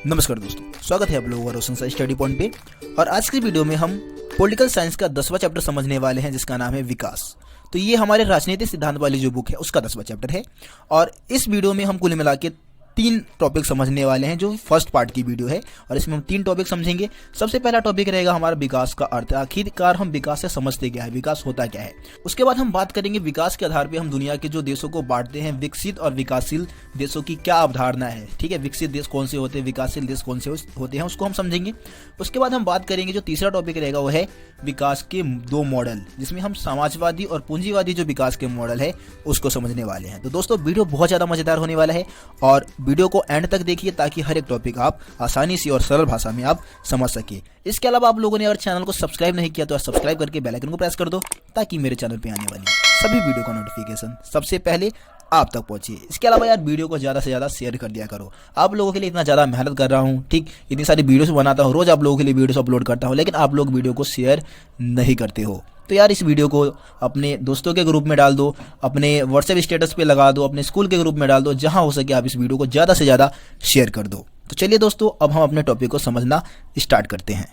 नमस्कार दोस्तों, स्वागत है आप लोगों का रोशन स्टडी पॉइंट पे। और आज की वीडियो में हम पॉलिटिकल साइंस का 10वां चैप्टर समझने वाले हैं, जिसका नाम है विकास। तो ये हमारे राजनीतिक सिद्धांत वाली जो बुक है उसका 10वां चैप्टर है। और इस वीडियो में हम कुल मिला के 3 टॉपिक समझने वाले हैं, जो फर्स्ट पार्ट की वीडियो है। और इसमें हम 3 टॉपिक समझेंगे। सबसे पहला टॉपिक रहेगा हमारा विकास का अर्थ। आखिरकार हम विकास से समझते क्या है, विकास होता क्या है। उसके बाद हम बात करेंगे विकास के आधार पे हम दुनिया के जो देशों को बांटते हैं, विकसित और विकासशील देशों की क्या अवधारणा है। ठीक है, विकसित देश कौन से होते हैं, विकासशील देश कौन से होते हैं, उसको हम समझेंगे। उसके बाद हम बात करेंगे, जो तीसरा टॉपिक रहेगा वो है विकास के 2 मॉडल, जिसमें हम समाजवादी और पूंजीवादी जो विकास के मॉडल है उसको समझने वाले हैं। तो दोस्तों, वीडियो बहुत ज़्यादा मजेदार होने वाला है और वीडियो को एंड तक देखिए, ताकि हर एक टॉपिक आप आसानी से और सरल भाषा में आप समझ सके। इसके अलावा आप लोगों ने अगर चैनल को सब्सक्राइब नहीं किया तो सब्सक्राइब करके बेल आइकन को प्रेस कर दो, ताकि मेरे चैनल पे आने वाली सभी वीडियो का नोटिफिकेशन सबसे पहले आप तक पहुंचे। इसके अलावा यार, वीडियो को ज़्यादा से ज़्यादा शेयर कर दिया करो। आप लोगों के लिए इतना ज़्यादा मेहनत कर रहा हूँ, ठीक, इतनी सारी वीडियोस बनाता हूँ, रोज़ आप लोगों के लिए वीडियोस अपलोड करता हूँ, लेकिन आप लोग वीडियो को शेयर नहीं करते हो। तो यार, इस वीडियो को अपने दोस्तों के ग्रुप में डाल दो, अपने व्हाट्सएप स्टेटस पे लगा दो, अपने स्कूल के ग्रुप में डाल दो, जहाँ हो सके आप इस वीडियो को ज़्यादा से ज़्यादा शेयर कर दो। तो चलिए दोस्तों, अब हम अपने टॉपिक को समझना स्टार्ट करते हैं।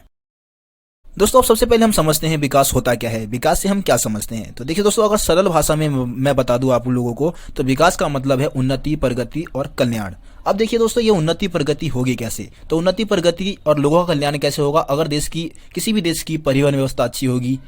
दोस्तों, अब सबसे पहले हम समझते हैं विकास होता क्या है, विकास से हम क्या समझते हैं। तो देखिए दोस्तों, अगर सरल भाषा में मैं बता दूं आप लोगों को, तो विकास का मतलब है उन्नति, प्रगति और कल्याण। अब देखिए दोस्तों, ये उन्नति प्रगति होगी कैसे। तो उन्नति प्रगति और लोगों का कल्याण कैसे होगा, अगर देश की, किसी भी देश की परिवहन व्यवस्था अच्छी होगी,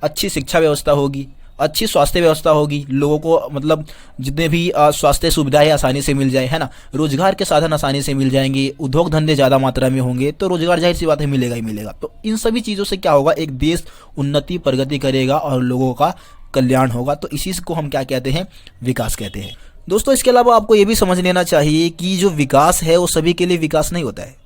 अच्छी शिक्षा व्यवस्था होगी, अच्छी स्वास्थ्य व्यवस्था होगी, लोगों को मतलब जितने भी स्वास्थ्य सुविधाएं आसानी से मिल जाए, है ना, रोजगार के साधन आसानी से मिल जाएंगे, उद्योग धंधे ज़्यादा मात्रा में होंगे, तो रोजगार जाहिर सी बात है मिलेगा ही मिलेगा। तो इन सभी चीज़ों से क्या होगा, एक देश उन्नति प्रगति करेगा और लोगों का कल्याण होगा। तो इसी को हम क्या कहते हैं, विकास कहते हैं। दोस्तों, इसके अलावा आपको ये भी समझ लेना चाहिए कि जो विकास है वो सभी के लिए विकास नहीं होता है।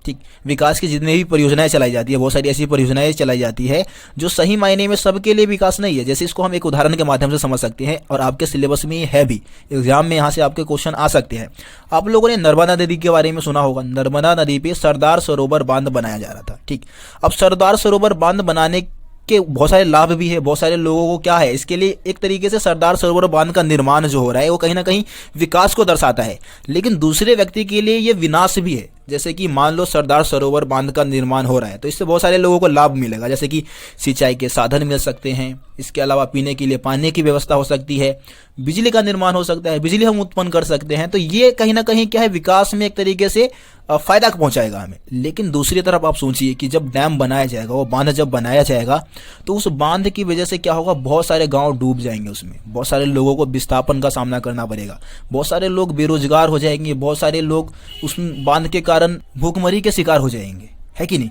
ठीक, विकास की जितनी भी परियोजनाएं चलाई जाती है, बहुत सारी ऐसी परियोजनाएं चलाई जाती है जो सही मायने में सबके लिए विकास नहीं है। जैसे इसको हम एक उदाहरण के माध्यम से समझ सकते हैं, और आपके सिलेबस में ये है भी, एग्जाम में यहाँ से आपके क्वेश्चन आ सकते हैं। आप लोगों ने नर्मदा नदी के बारे में सुना होगा। नर्मदा नदी पे सरदार सरोवर बांध बनाया जा रहा था। ठीक, अब सरदार सरोवर बांध बनाने के बहुत सारे लाभ भी है, बहुत सारे लोगों को क्या है, इसके लिए एक तरीके से सरदार सरोवर बांध का निर्माण जो हो रहा है वो कहीं ना कहीं विकास को दर्शाता है। लेकिन दूसरे व्यक्ति के लिए ये विनाश भी है। जैसे कि मान लो सरदार सरोवर बांध का निर्माण हो रहा है, तो इससे बहुत सारे लोगों को लाभ मिलेगा, जैसे कि सिंचाई के साधन मिल सकते हैं, इसके अलावा पीने के लिए पानी की व्यवस्था हो सकती है, बिजली का निर्माण हो सकता है, बिजली हम उत्पन्न कर सकते हैं। तो ये कहीं ना कहीं क्या है, विकास में एक तरीके से फायदा पहुंचाएगा हमें। लेकिन दूसरी तरफ आप सोचिए कि जब डैम बनाया जाएगा, वो बांध जब बनाया जाएगा, तो उस बांध की वजह से क्या होगा, बहुत सारे गांव डूब जाएंगे, उसमें बहुत सारे लोगों को विस्थापन का सामना करना पड़ेगा, बहुत सारे लोग बेरोजगार हो जाएंगे, बहुत सारे लोग उस बांध के कारण भूखमरी के शिकार हो जाएंगे, है कि नहीं।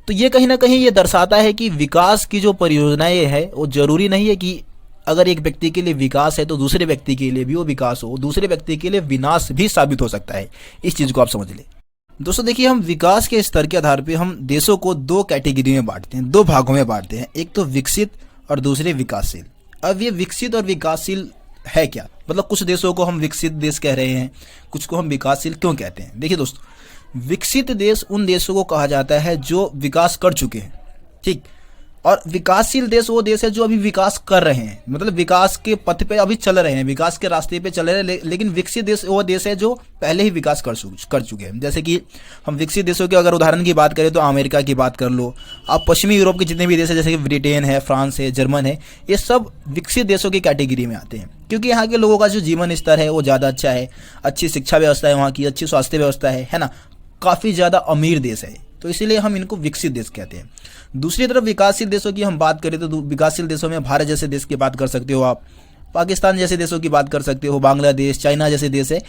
तो ये कहीं ना कहीं ये दर्शाता है कि विकास की जो परियोजनाएं है वो जरूरी नहीं है कि अगर एक व्यक्ति के लिए विकास है तो दूसरे व्यक्ति के लिए भी वो विकास हो, दूसरे व्यक्ति के लिए विनाश भी साबित हो सकता है। इस चीज को आप समझ ले। दोस्तों देखिए, हम विकास के स्तर के आधार पे हम देशों को 2 कैटेगरी में बांटते हैं, 2 भागों में बांटते हैं। एक तो विकसित और दूसरे विकासशील। अब ये विकसित और विकासशील है क्या, मतलब कुछ देशों को हम विकसित देश कह रहे हैं, कुछ को हम विकासशील क्यों कहते हैं। देखिए दोस्तों, विकसित देश उन देशों को कहा जाता है जो विकास कर चुके हैं। ठीक, और विकासशील देश वो देश है जो अभी विकास कर रहे हैं, मतलब विकास के पथ पे अभी चल रहे हैं, विकास के रास्ते पे चल रहे हैं। लेकिन विकसित देश वो देश है जो पहले ही विकास कर चुके हैं। जैसे कि हम विकसित देशों के अगर उदाहरण की बात करें तो अमेरिका की बात कर लो, आप पश्चिमी यूरोप के जितने भी देश है, जैसे कि ब्रिटेन है, फ्रांस है, जर्मन है, ये सब विकसित देशों की कैटेगरी में आते हैं, क्योंकि यहाँ के लोगों का जो जीवन स्तर है वो ज़्यादा अच्छा है, अच्छी शिक्षा व्यवस्था है वहाँ की, अच्छी स्वास्थ्य व्यवस्था है ना, काफ़ी ज़्यादा अमीर देश है। तो इसीलिए हम इनको विकसित देश कहते हैं। दूसरी तरफ विकासशील देशों की हम बात करें तो विकासशील देशों में भारत जैसे देश की बात कर सकते हो आप, पाकिस्तान जैसे देशों की बात कर सकते हो, बांग्लादेश, चाइना जैसे देश है।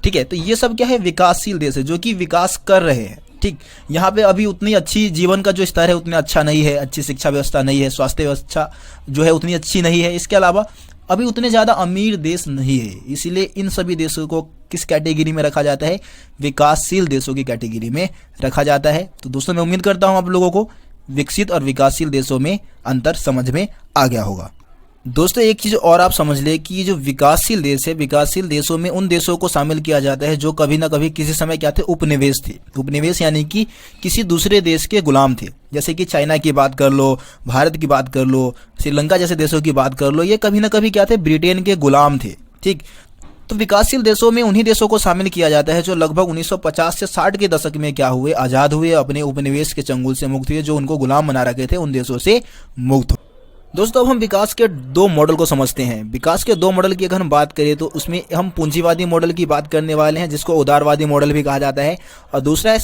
ठीक है, तो ये सब क्या है, विकासशील देश है जो कि विकास कर रहे हैं। ठीक, यहाँ पे अभी उतनी अच्छी जीवन का जो स्तर है उतना अच्छा नहीं है, अच्छी शिक्षा व्यवस्था नहीं है, स्वास्थ्य व्यवस्था जो है उतनी अच्छी नहीं है। इसके अलावा अभी उतने ज़्यादा अमीर देश नहीं है, इसीलिए इन सभी देशों को किस कैटेगरी में रखा जाता है, विकासशील देशों की कैटेगरी में रखा जाता है। तो दोस्तों, मैं उम्मीद करता हूँ आप लोगों को विकसित और विकासशील देशों में अंतर समझ में आ गया होगा। दोस्तों, एक चीज़ और आप समझ ले कि जो विकासशील देश है, विकासशील देशों में उन देशों को शामिल किया जाता है जो कभी ना कभी किसी समय क्या थे, उपनिवेश थे। उपनिवेश यानी कि किसी दूसरे देश के गुलाम थे। जैसे कि चाइना की बात कर लो, भारत की बात कर लो, श्रीलंका जैसे देशों की बात कर लो, ये कभी ना कभी क्या थे, ब्रिटेन के गुलाम थे। ठीक, तो विकासशील देशों में उन्हीं देशों को शामिल किया जाता है जो लगभग 1950 से 60 के दशक में क्या हुए, आजाद हुए, अपने उपनिवेश के चंगुल से मुक्त हुए, जो उनको गुलाम बना रखे थे उन देशों से मुक्त हुए। दोस्तों, अब हम विकास के दो मॉडल को समझते हैं। विकास के दो मॉडल की अगर हम बात करें तो उसमें हम पूंजीवादी मॉडल की बात करने वाले हैं, जिसको उदारवादी मॉडल भी कहा जाता है, और दूसरा है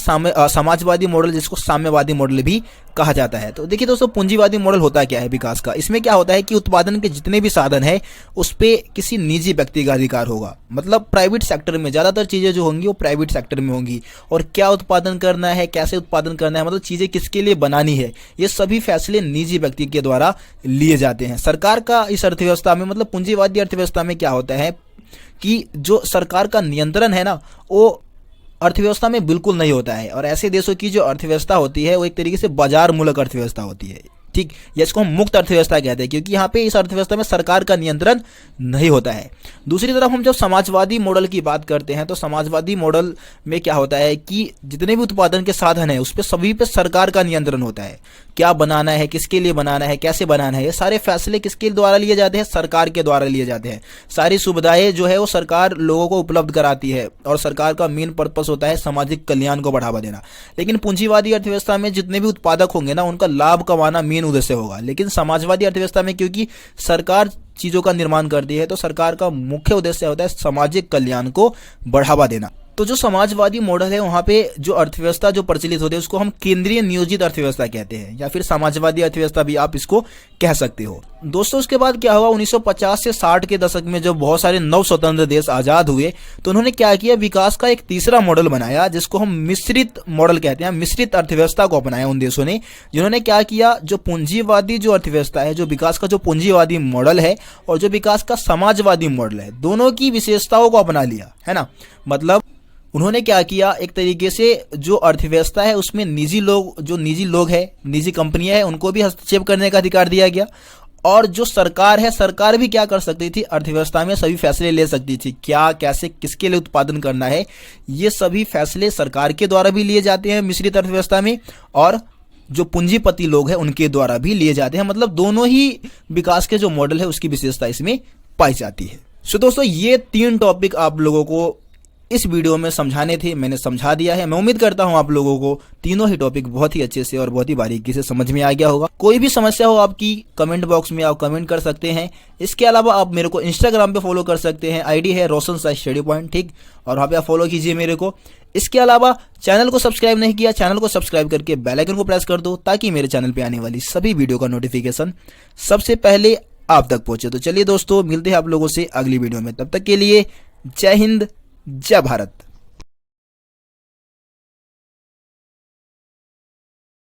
समाजवादी मॉडल, जिसको साम्यवादी मॉडल भी कहा जाता है। तो देखिए दोस्तों, पूंजीवादी मॉडल होता क्या है विकास का। इसमें क्या होता है कि उत्पादन के जितने भी साधन है उस पे किसी निजी व्यक्ति का अधिकार होगा। मतलब प्राइवेट सेक्टर में ज़्यादातर चीज़ें जो होंगी वो प्राइवेट सेक्टर में होंगी, और क्या उत्पादन करना है, कैसे उत्पादन करना है, मतलब चीज़ें किसके लिए बनानी है, ये सभी फैसले निजी व्यक्ति के द्वारा लिए जाते हैं। सरकार का इस अर्थव्यवस्था में, मतलब पूंजीवादी अर्थव्यवस्था में क्या होता है कि जो सरकार का नियंत्रण है ना, वो अर्थव्यवस्था में बिल्कुल नहीं होता है। और ऐसे देशों की जो अर्थव्यवस्था होती है वो एक तरीके से बाजार मूलक अर्थव्यवस्था होती है, ठीक, या इसको हम मुक्त अर्थव्यवस्था कहते हैं, क्योंकि यहाँ पे इस अर्थव्यवस्था में सरकार का नियंत्रण नहीं होता है। दूसरी तरफ हम जब समाजवादी मॉडल की बात करते हैं तो समाजवादी मॉडल में क्या होता है कि जितने भी उत्पादन के साधन है उस पर सभी पे सरकार का नियंत्रण होता है। क्या बनाना है, किसके लिए बनाना है, कैसे बनाना है, ये सारे फैसले किसके द्वारा लिए जाते हैं, सरकार के द्वारा लिए जाते हैं। सारी सुविधाएं जो है वो सरकार लोगों को उपलब्ध कराती है, और सरकार का मेन पर्पस होता है सामाजिक कल्याण को बढ़ावा देना। लेकिन पूंजीवादी अर्थव्यवस्था में जितने भी उत्पादक होंगे ना, उनका लाभ कमाना मेन उद्देश्य होगा। लेकिन समाजवादी अर्थव्यवस्था में क्योंकि सरकार चीजों का निर्माण करती है, तो सरकार का मुख्य उद्देश्य होता है सामाजिक कल्याण को बढ़ावा देना। तो जो समाजवादी मॉडल है वहाँ पे जो अर्थव्यवस्था जो प्रचलित होती है उसको हम केंद्रीय नियोजित अर्थव्यवस्था कहते हैं, या फिर समाजवादी अर्थव्यवस्था भी आप इसको कह सकते हो। दोस्तों, उसके बाद क्या हुआ, 1950 से 60 के दशक में जब बहुत सारे नव स्वतंत्र देश आजाद हुए तो उन्होंने क्या किया, विकास का एक तीसरा मॉडल बनाया, जिसको हम मिश्रित मॉडल कहते हैं। मिश्रित अर्थव्यवस्था को अपनाया उन देशों ने, जिन्होंने क्या किया, जो पूंजीवादी जो अर्थव्यवस्था है, जो विकास का जो पूंजीवादी मॉडल है और जो विकास का समाजवादी मॉडल है, दोनों की विशेषताओं को अपना लिया, है ना। मतलब उन्होंने क्या किया, एक तरीके से जो अर्थव्यवस्था है उसमें निजी लोग है, निजी कंपनियां है, उनको भी हस्तक्षेप करने का अधिकार दिया गया। और जो सरकार है, सरकार भी क्या कर सकती थी, अर्थव्यवस्था में सभी फैसले ले सकती थी। क्या, कैसे, किसके लिए उत्पादन करना है, ये सभी फैसले सरकार के द्वारा भी लिए जाते हैं मिश्रित अर्थव्यवस्था में, और जो पूंजीपति लोग हैं उनके द्वारा भी लिए जाते हैं। मतलब दोनों ही विकास के जो मॉडल है उसकी विशेषता इसमें पाई जाती है। सो दोस्तों, ये 3 टॉपिक आप लोगों को इस वीडियो में समझाने थे, मैंने समझा दिया है। मैं उम्मीद करता हूं आप लोगों को तीनों ही टॉपिक बहुत ही अच्छे से और बहुत ही बारीकी से समझ में आ गया होगा। कोई भी समस्या हो आपकी, कमेंट बॉक्स में आप कमेंट कर सकते हैं। इसके अलावा आप मेरे को इंस्टाग्राम पे फॉलो कर सकते हैं, आईडी है रोशन साई स्टडी पॉइंट, ठीक, और वहाँ पे आप फॉलो कीजिए मेरे को। इसके अलावा चैनल को सब्सक्राइब नहीं किया, चैनल को सब्सक्राइब करके बेल आइकन को प्रेस कर दो, ताकि मेरे चैनल पे आने वाली सभी वीडियो का नोटिफिकेशन सबसे पहले आप तक पहुंचे। तो चलिए दोस्तों, मिलते हैं आप लोगों से अगली वीडियो में। तब तक के लिए जय हिंद, जय भारत।